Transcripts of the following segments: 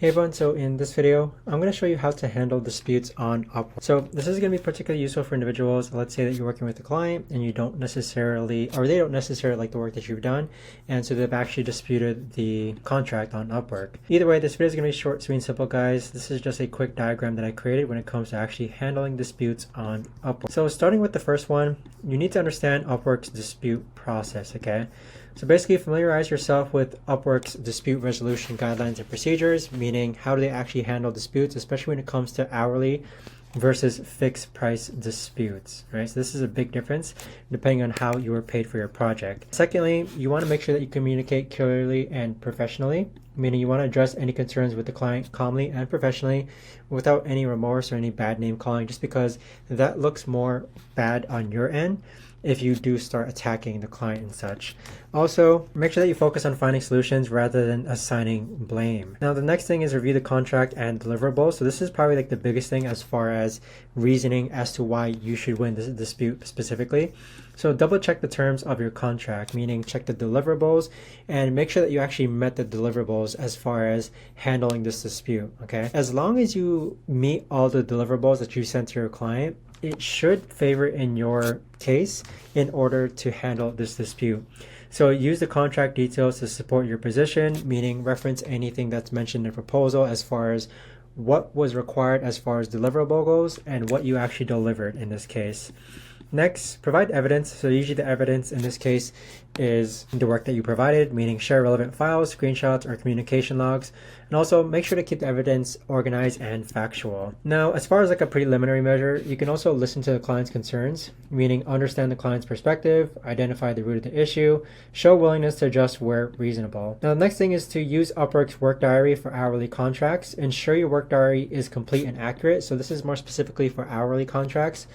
Hey everyone, so in this video, I'm going to show you how to handle disputes on Upwork. So this is going to be particularly useful for individuals. Let's say that you're working with a client and you don't necessarily, or they don't necessarily like the work that you've done. And so they've actually disputed the contract on Upwork. Either way, this video is going to be short, sweet, and simple, guys. This is just a quick diagram that I created when it comes to actually handling disputes on Upwork. So starting with the first one, you need to understand Upwork's dispute process, okay? So basically familiarize yourself with Upwork's dispute resolution guidelines and procedures, meaning how do they actually handle disputes, especially when it comes to hourly versus fixed price disputes, right? So this is a big difference depending on how you were paid for your project. Secondly, you want to make sure that you communicate clearly and professionally, meaning you want to address any concerns with the client calmly and professionally without any remorse or any bad name calling, just because that looks more bad on your end if you do start attacking the client and such. Also, make sure that you focus on finding solutions rather than assigning blame. Now, the next thing is review the contract and deliverables. So this is probably like the biggest thing as far as reasoning as to why you should win this dispute specifically. So double check the terms of your contract, meaning check the deliverables and make sure that you actually met the deliverables as far as handling this dispute, okay? As long as you meet all the deliverables that you sent to your client, it should favor in your case in order to handle this dispute. So use the contract details to support your position, meaning reference anything that's mentioned in the proposal as far as what was required as far as deliverable goes and what you actually delivered in this case. Next, provide evidence. So usually the evidence in this case is the work that you provided, meaning share relevant files, screenshots, or communication logs. And also make sure to keep the evidence organized and factual. Now, as far as like a preliminary measure, you can also listen to the client's concerns, meaning understand the client's perspective, identify the root of the issue, show willingness to adjust where reasonable. Now, the next thing is to use Upwork's work diary for hourly contracts. Ensure your work diary is complete and accurate. So this is more specifically for hourly contracts.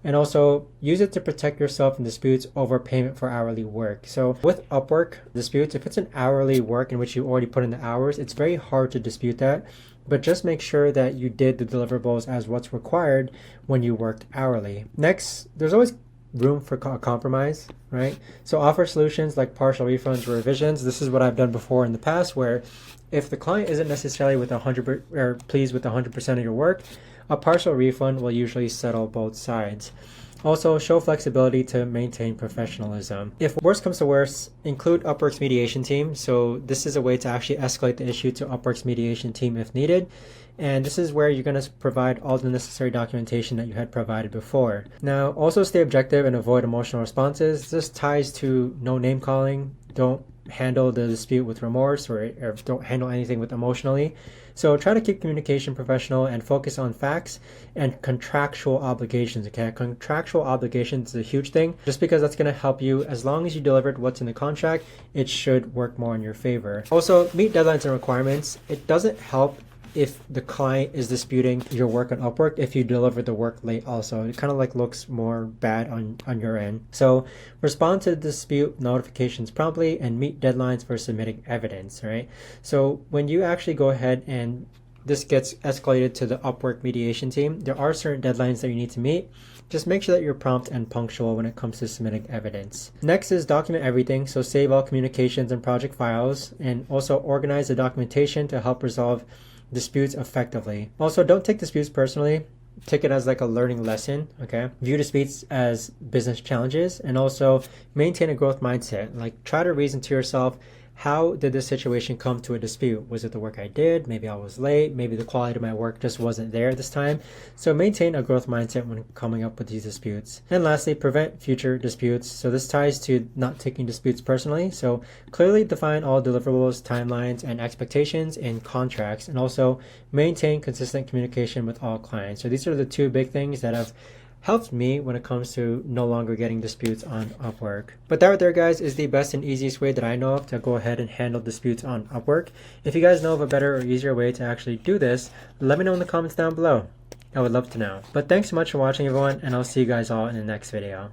And also use it to protect yourself in disputes over payment for hourly work. So with Upwork disputes, if it's an hourly work in which you already put in the hours, it's very hard to dispute that. But just make sure that you did the deliverables as what's required when you worked hourly. Next, there's always room for compromise, right? So offer solutions like partial refunds or revisions. This is what I've done before in the past, where if the client isn't necessarily with 100% or pleased with 100% of your work, a partial refund will usually settle both sides. Also, show flexibility to maintain professionalism. If worst comes to worst, include Upwork's mediation team. So this is a way to actually escalate the issue to Upwork's mediation team if needed. And this is where you're going to provide all the necessary documentation that you had provided before. Now, also stay objective and avoid emotional responses. This ties to no name calling. Don't handle the dispute with remorse or don't handle anything with emotionally. So try to keep communication professional and focus on facts and contractual obligations, okay? Contractual obligations is a huge thing just because that's going to help you. As long as you delivered what's in the contract, it should work more in your favor. Also, meet deadlines and requirements. It doesn't help if the client is disputing your work on Upwork if you deliver the work late also. It kind of like looks more bad on your end. So respond to the dispute notifications promptly and meet deadlines for submitting evidence, right? So when you actually go ahead and this gets escalated to the Upwork mediation team, there are certain deadlines that you need to meet. Just make sure that you're prompt and punctual when it comes to submitting evidence. Next is document everything. So save all communications and project files and also organize the documentation to help resolve disputes effectively. Also, don't take disputes personally. Take it as like a learning lesson, okay? View disputes as business challenges and also maintain a growth mindset. Like try to reason to yourself, how did this situation come to a dispute? Was it the work I did? Maybe I was late. Maybe the quality of my work just wasn't there this time. So maintain a growth mindset when coming up with these disputes. And lastly, prevent future disputes. So this ties to not taking disputes personally. So clearly define all deliverables, timelines, and expectations in contracts, and also maintain consistent communication with all clients. So these are the two big things that have helped me when it comes to no longer getting disputes on Upwork. But that right there, guys, is the best and easiest way that I know of to go ahead and handle disputes on Upwork. If you guys know of a better or easier way to actually do this, let me know in the comments down below. I would love to know. But thanks so much for watching, everyone, and I'll see you guys all in the next video.